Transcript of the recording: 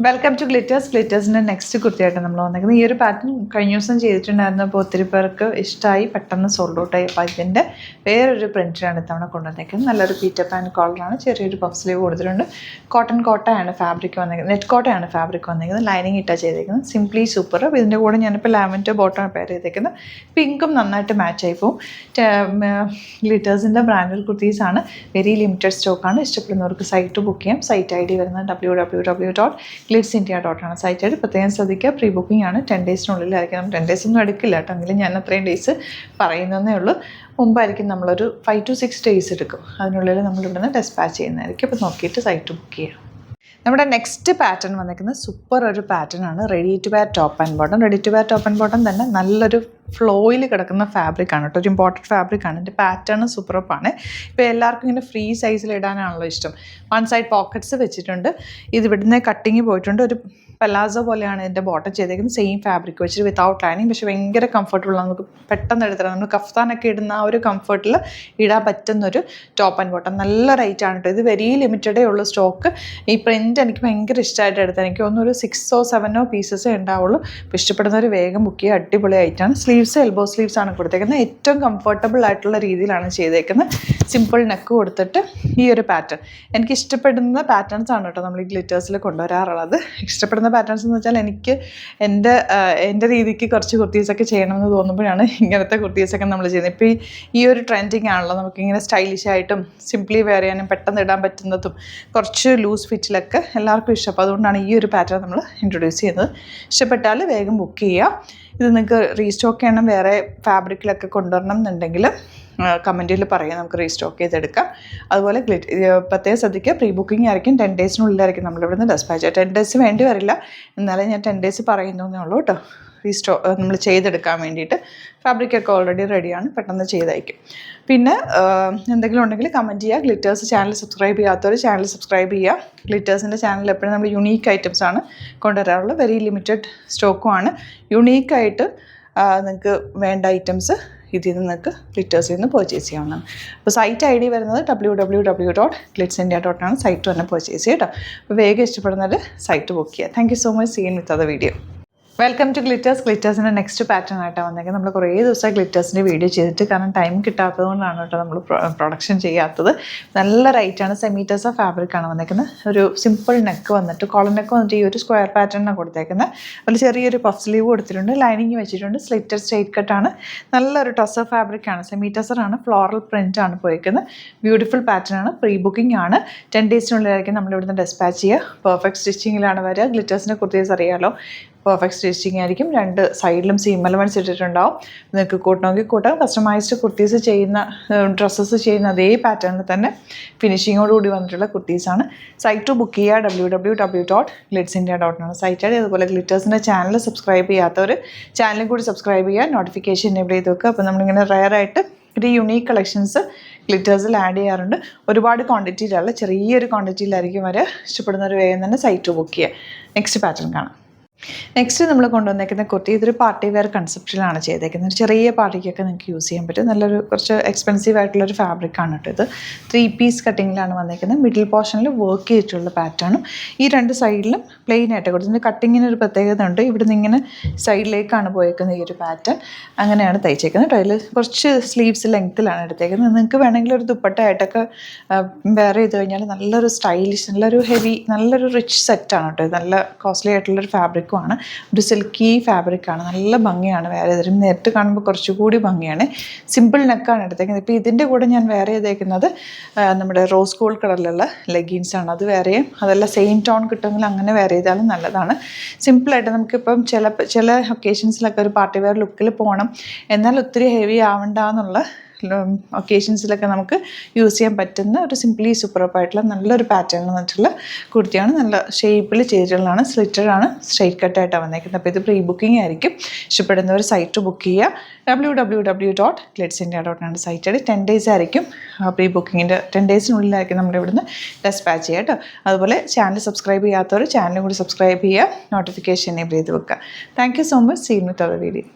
Welcome to Glitters. ഗ്ലിറ്റേഴ്സിൻ്റെ next കുർത്തിയായിട്ട് നമ്മൾ വന്നിരിക്കുന്നത്. ഈ ഒരു പാറ്റേൺ കഴിഞ്ഞ ദിവസം ചെയ്തിട്ടുണ്ടായിരുന്നപ്പോൾ ഒത്തിരി പേർക്ക് ഇഷ്ടമായി, പെട്ടെന്ന് സോൾഡ് ഔട്ട് ആയി. അപ്പോൾ ഇതിൻ്റെ വേറൊരു പ്രിൻറ്റാണ് ഇത്തവണ കൊണ്ടുവന്നിരിക്കുന്നത്. നല്ലൊരു പീറ്റർ പാൻ കോളറാണ്, ചെറിയൊരു പഫ് സ്ലീവ് കൊടുത്തിട്ടുണ്ട്. കോട്ടയാണ് ഫാബ്രിക് വന്നിരിക്കുന്നത്, നെറ്റ് കോട്ടയാണ് ഫാബ്രിക് വന്നിരിക്കുന്നത്. ലൈനിങ് ഇട്ടാണ് ചെയ്തിരിക്കുന്നത്. Simply super. അപ്പോൾ ഇതിൻ്റെ കൂടെ ഞാനിപ്പോൾ ലാവൻഡർ ബോട്ടം പെയർ ചെയ്തിരിക്കുന്നത്. പിങ്കും നന്നായിട്ട് മാച്ച് ആയി പോകും. ഗ്ലിറ്റേഴ്സിൻ്റെ ബ്രാൻഡഡ് കുർത്തീസാണ്, വെരി ലിമിറ്റഡ് സ്റ്റോക്കാണ്. ഇഷ്ടപ്പെടുന്നവർക്ക് സൈറ്റ് ബുക്ക് ചെയ്യാം. സൈറ്റ് ID വരുന്നത് www.glitzindia.com സൈറ്റായിട്ട് പ്രത്യേകം ശ്രദ്ധിക്കുക. പ്രീ ബുക്കിംഗ് ആണ്, 10 ഡേയ്സിനുള്ളിലായിരിക്കും. നമ്മൾ 10 ഡേയ്സൊന്നും എടുക്കില്ല കേട്ടോ, എങ്കിലും ഞാൻ അത്രയും ഡേയ്സ് പറയുന്നതേ ഉള്ളൂ. മുമ്പായിരിക്കും നമ്മളൊരു 5 to 6 ഡേയ്സ് എടുക്കും. അതിനുള്ളിൽ നമ്മളിവിടുന്ന് ഡെസ്പാച്ച് ചെയ്യുന്നതായിരിക്കും. അപ്പോൾ നോക്കിയിട്ട് സൈറ്റ് ബുക്ക് ചെയ്യാം. നമ്മുടെ നെക്സ്റ്റ് പാറ്റേൺ വന്നിരിക്കുന്നത് സൂപ്പർ ഒരു പാറ്റേൺ ആണ്. Ready to wear top and bottom. Ready to wear top and bottom തന്നെ നല്ലൊരു ഫ്ലോയിൽ കിടക്കുന്ന ഫാബ്രിക്കാണ് കേട്ടോ, ഒരു ഇമ്പോർട്ടൻറ്റ് ഫാബ്രിക്കാണ്. ഇതിൻ്റെ പാറ്റേൺ സൂപ്പറപ്പാണ്. ഇപ്പോൾ എല്ലാവർക്കും ഇങ്ങനെ ഫ്രീ സൈസിൽ ഇടാനാണല്ലോ ഇഷ്ടം. വൺ സൈഡ് പോക്കറ്റ്സ് വെച്ചിട്ടുണ്ട്. ഇത് ഇവിടുന്ന് കട്ടിങ് പോയിട്ടുണ്ട്. ഒരു പലാസോ പോലെയാണ് ഇതിൻ്റെ ബോട്ടം ചെയ്തേക്കുന്നത്. സെയിം ഫാബ്രിക് വെച്ചിട്ട് വിത്തൗട്ട് ലൈനിങ്. പക്ഷേ ഭയങ്കര കംഫർട്ടബിളാണ്. നമുക്ക് പെട്ടെന്ന് എടുത്തിട്ട് നമ്മൾ കഫ്താനൊക്കെ ഇടുന്ന ആ ഒരു കംഫർട്ടിൽ ഇടാൻ പറ്റുന്നൊരു ടോപ്പ് ആൻഡ് ബോട്ടം. നല്ല റേറ്റാണ് കേട്ടോ. ഇത് വെരി ലിമിറ്റഡേ ഉള്ളൂ സ്റ്റോക്ക്. ഈ പ്രിൻറ്റ് എനിക്ക് ഭയങ്കര ഇഷ്ടമായിട്ട് എടുത്തത്. എനിക്ക് തോന്നുന്നു ഒരു 6 or 7 പീസസേ ഉണ്ടാവുള്ളൂ. അപ്പോൾ ഇഷ്ടപ്പെടുന്നവർ വേഗം ബുക്ക് ചെയ്യുക. അടിപൊളി ആയിട്ടാണ്. സ്ലീവ്സ് എൽബോ സ്ലീവ്സ് ആണ് കൊടുത്തേക്കുന്നത്. ഏറ്റവും കംഫർട്ടബിൾ ആയിട്ടുള്ള രീതിയിലാണ് ചെയ്തേക്കുന്നത്. സിമ്പിൾ നെക്ക് കൊടുത്തിട്ട് ഈ ഒരു പാറ്റേൺ എനിക്ക് ഇഷ്ടപ്പെടുന്ന പാറ്റേൺസ് ആണ് കേട്ടോ നമ്മൾ ഈ ഗ്ലിറ്റേഴ്സിൽ കൊണ്ടുവരാറുള്ളത്. ഇഷ്ടപ്പെടുന്ന പാറ്റേൺസ് എന്ന് വെച്ചാൽ എനിക്ക് എൻ്റെ രീതിക്ക് കുറച്ച് കുർത്തീസൊക്കെ ചെയ്യണമെന്ന് തോന്നുമ്പോഴാണ് ഇങ്ങനത്തെ കുർത്തീസൊക്കെ നമ്മൾ ചെയ്യുന്നത്. ഇപ്പോൾ ഈ ഒരു ട്രെൻഡിങ് ആണല്ലോ, നമുക്കിങ്ങനെ സ്റ്റൈലിഷായിട്ടും സിംപ്ലി വെയർ ചെയ്യാനും പെട്ടെന്ന് ഇടാൻ പറ്റുന്നതും കുറച്ച് ലൂസ് ഫിറ്റിലൊക്കെ എല്ലാവർക്കും ഇഷ്ടം. അപ്പോൾ അതുകൊണ്ടാണ് ഈ ഒരു പാറ്റേൺ നമ്മൾ ഇൻട്രൊഡ്യൂസ് ചെയ്യുന്നത്. ഇഷ്ടപ്പെട്ടാൽ വേഗം ബുക്ക് ചെയ്യുക. ഇത് നിങ്ങൾക്ക് റീസ്റ്റോക്ക് ചെയ്യണം, വേറെ ഫാബ്രിക്കിലൊക്കെ കൊണ്ടുവരണം എന്നുണ്ടെങ്കിൽ കമൻറ്റിൽ പറയാം, നമുക്ക് റീസ്റ്റോക്ക് ചെയ്തെടുക്കാം. അതുപോലെ പ്രത്യേകം ശ്രദ്ധിക്കുക, പ്രീ ബുക്കിംഗ് ആയിരിക്കും. 10 ഡേയ്സിനുള്ളിലായിരിക്കും നമ്മളിവിടുന്ന് ഡെസ്പാച്ച്. 10 ഡേയ്സ് വേണ്ടി വരില്ല, എന്നാലും ഞാൻ 10 ഡേയ്സ് പറയുന്നേ ഉള്ളൂ കേട്ടോ. നമ്മൾ ചെയ്തെടുക്കാൻ വേണ്ടിയിട്ട്. ഫാബ്രിക്കൊക്കെ ഓൾറെഡി റെഡിയാണ്, പെട്ടെന്ന് ചെയ്തയക്കും. പിന്നെ എന്തെങ്കിലും ഉണ്ടെങ്കിൽ കമൻറ്റ് ചെയ്യുക. ഗ്ലിറ്റേഴ്സ് ചാനൽ സബ്സ്ക്രൈബ് ചെയ്യാത്തവർ ചാനൽ സബ്സ്ക്രൈബ് ചെയ്യുക. ഗ്ലിറ്റേഴ്സിൻ്റെ ചാനൽ എപ്പോഴും നമ്മൾ യുണീക്ക് ഐറ്റംസാണ് കൊണ്ടുവരാറുള്ളത്. Very limited സ്റ്റോക്കുമാണ്. യുണീക്കായിട്ട് നിങ്ങൾക്ക് വേണ്ട ഐറ്റംസ് ഇതിൽ നിന്ന് നിങ്ങൾക്ക് ഗ്ലിറ്റേഴ്സിൽ നിന്ന് പർച്ചേസ് ചെയ്യാവുന്നതാണ്. അപ്പോൾ സൈറ്റ് ID വരുന്നത് www.glitzindia.com സൈറ്റ് തന്നെ പർച്ചേസ് ചെയ്യുക കേട്ടോ. അപ്പോൾ വേഗം ഇഷ്ടപ്പെടുന്നത് സൈറ്റ് ബുക്ക് ചെയ്യുക. Thank you so much. Seen with the video. Welcome to Glitters. ഗ്ലിറ്റേഴ്സിൻ്റെ നെക്സ്റ്റ് പാറ്റേൺ ആയിട്ടാണ് വന്നേക്കുന്നത്. നമ്മൾ കുറേ ദിവസം ഗ്ലിറ്റേഴ്സിൻ്റെ വീഡിയോ ചെയ്തിട്ട്, കാരണം ടൈം കിട്ടാത്തത് കൊണ്ടാണ് കേട്ടോ നമ്മൾ പ്രൊഡക്ഷൻ ചെയ്യാത്തത്. നല്ല റേറ്റാണ്. സെമീറ്റേഴ്സ് ഫാബ്രിക്കാണ് വന്നേക്കുന്നത്. ഒരു സിമ്പിൾ നെക്ക് വന്നിട്ട്, കോളർ നെക്ക് വന്നിട്ട് ഈ ഒരു സ്ക്വയർ പാറ്റേണാണ് കൊടുത്തേക്കുന്നത്. അതിൽ ചെറിയൊരു പഫ് സ്ലീവ് കൊടുത്തിട്ടുണ്ട്, ലൈനിങ് വെച്ചിട്ടുണ്ട്. സ്ലിറ്റഡ് സ്ട്രൈറ്റ് കട്ടാണ്. നല്ലൊരു ടസർ ഫാബ്രിക്കാണ്, സെമീറ്റസറാണ്, ഫ്ലോറൽ പ്രിൻ്റാണ് പോയിരിക്കുന്നത്. ബ്യൂട്ടിഫുൾ പാറ്റേൺ ആണ്. പ്രീ ബുക്കിംഗ് ആണ്. 10 ഡേയ്സിനുള്ളിലായിരിക്കും നമ്മളിവിടുന്ന് ഡെസ്പാച്ച് ചെയ്യുക. പെർഫെക്റ്റ് സ്റ്റിച്ചിങ്ങിലാണ് വരിക. ഗ്ലിറ്റേഴ്സിൻ്റെ കുർത്തീസ് അറിയാമല്ലോ, പെർഫെക്റ്റ് സ്റ്റിച്ചിങ് ആയിരിക്കും. 2 സൈഡിലും സീം എലമെൻറ്റ്സ് ഇട്ടിട്ടുണ്ടാവും. നിങ്ങൾക്ക് കൂട്ടണമെങ്കിൽ കൂട്ടാം. കസ്റ്റമൈസ്ഡ് കുർത്തീസ് ചെയ്യുന്ന, ഡ്രസ്സസ് ചെയ്യുന്ന അതേ പാറ്റേണിൽ തന്നെ ഫിനിഷിങ്ങോടുകൂടി വന്നിട്ടുള്ള കുർത്തീസാണ്. സൈറ്റ് ബുക്ക് ചെയ്യുക. www.glitzindia.com സൈറ്റാണ്. അതുപോലെ ഗ്ലിറ്റേഴ്സിൻ്റെ ചാനൽ സബ്സ്ക്രൈബ് ചെയ്യാത്തവർ ചാനലും കൂടി സബ്സ്ക്രൈബ് ചെയ്യുക. നോട്ടിഫിക്കേഷൻ എനേബിൾ ചെയ്ത് വെക്കുക. അപ്പോൾ നമ്മളിങ്ങനെ റയറായിട്ട് ഒരു യുണീക്ക് കളക്ഷൻസ് ഗ്ലിറ്റേഴ്സിൽ ആഡ് ചെയ്യാറുണ്ട്. ഒരുപാട് ക്വാണ്ടിറ്റിയിലല്ല, ചെറിയൊരു ക്വാണ്ടിറ്റിയിലായിരിക്കും വരെ. ഇഷ്ടപ്പെടുന്നവർ വേഗം തന്നെ സൈറ്റ് ബുക്ക് ചെയ്യുക. നെക്സ്റ്റ് പാറ്റേൺ കാണാം. നെക്സ്റ്റ് നമ്മൾ കൊണ്ടുവന്നേക്കുന്ന കുർത്തി ഇതൊരു പാർട്ടി വെയർ കൺസെപ്റ്റിലാണ് ചെയ്തേക്കുന്നത്. ഒരു ചെറിയ പാർട്ടിക്കൊക്കെ നിങ്ങൾക്ക് യൂസ് ചെയ്യാൻ പറ്റും. നല്ലൊരു കുറച്ച് എക്സ്പെൻസീവ് ആയിട്ടുള്ളൊരു ഫാബ്രിക്കാണ് കേട്ടോ. ഇത് 3 പീസ് കട്ടിങ്ങിലാണ് വന്നേക്കുന്നത്. മിഡിൽ പോർഷനിൽ വർക്ക് ചെയ്തിട്ടുള്ള പാറ്റേണും ഈ 2 സൈഡിലും പ്ലെയിൻ ആയിട്ട് കൊടുത്തിട്ട് കട്ടിങ്ങിന് ഒരു പ്രത്യേകത ഉണ്ട്. ഇവിടുന്ന് ഇങ്ങനെ സൈഡിലേക്കാണ് പോയേക്കുന്നത് ഈ ഒരു പാറ്റേൺ. അങ്ങനെയാണ് തയ്ച്ചേക്കുന്നത് കേട്ടോ. അതിൽ കുറച്ച് സ്ലീവ്സ് ലെങ്ത്തിലാണ് എടുത്തേക്കുന്നത്. നിങ്ങൾക്ക് വേണമെങ്കിൽ ഒരു ദുപ്പട്ടയായിട്ടൊക്കെ വെയർ ചെയ്ത് കഴിഞ്ഞാൽ നല്ലൊരു സ്റ്റൈലിഷ്, നല്ലൊരു ഹെവി, നല്ലൊരു റിച്ച് സെറ്റാണ് കേട്ടോ. നല്ല കോസ്റ്റ്ലി ആയിട്ടുള്ളൊരു ഫാബ്രിക്കും ആണ്. ഒരു സിൽക്കി ഫാബ്രിക്കാണ്. നല്ല ഭംഗിയാണ് വേറെ ചെയ്തിട്ടും. നേരിട്ട് കാണുമ്പോൾ കുറച്ചുകൂടി ഭംഗിയാണ്. സിമ്പിൾ നെക്കാണ് എടുത്തേക്കുന്നത്. ഇപ്പോൾ ഇതിൻ്റെ കൂടെ ഞാൻ വേറെ ചെയ്തേക്കുന്നത് നമ്മുടെ റോസ് ഗോൾഡ് കളറിലുള്ള ലെഗിൻസാണ്. അത് വേറെയും, അതെല്ലാം സെയിം ടോൺ കിട്ടുമെങ്കിൽ അങ്ങനെ വേറെ ചെയ്താലും നല്ലതാണ്. സിമ്പിളായിട്ട് നമുക്കിപ്പം ചില ഒക്കേഷൻസിലൊക്കെ ഒരു പാർട്ടി വെയർ ലുക്കിൽ പോകണം, എന്നാൽ ഒത്തിരി ഹെവി ആവണ്ട എന്നുള്ള ഒക്കേഷൻസിലൊക്കെ നമുക്ക് യൂസ് ചെയ്യാൻ പറ്റുന്ന ഒരു സിംപ്ലി സൂപ്പർപ്പായിട്ടുള്ള നല്ലൊരു പാറ്റേൺ വന്നിട്ടുള്ള കുർത്തിയാണ്. നല്ല ഷേപ്പിൽ ചെയ്തിട്ടുള്ളതാണ്. സ്ലിറ്റഡാണ്, സ്ട്രൈറ്റ് കട്ടായിട്ടാണ് വന്നേക്കുന്നത്. അപ്പോൾ ഇത് പ്രീ ബുക്കിംഗ് ആയിരിക്കും. ഇഷ്ടപ്പെടുന്നവർ സൈറ്റ് ബുക്ക് ചെയ്യുക. www.glitzindia.com site. 10 ഡേയ്സ് ആയിരിക്കും പ്രീ ബുക്കിങ്ങിൻ്റെ. 10 ഡേയ്സിനുള്ളിലായിരിക്കും നമ്മുടെ ഇവിടുന്ന് ഡെസ്പാച്ച് ചെയ്യുക കേട്ടോ. അതുപോലെ ചാനൽ സബ്സ്ക്രൈബ് ചെയ്യാത്തവർ ചാനലും കൂടി സബ്സ്ക്രൈബ് ചെയ്യുക. നോട്ടിഫിക്കേഷൻ എനേബിൾ ചെയ്ത് വെക്കുക. Thank you so much. See you with other video.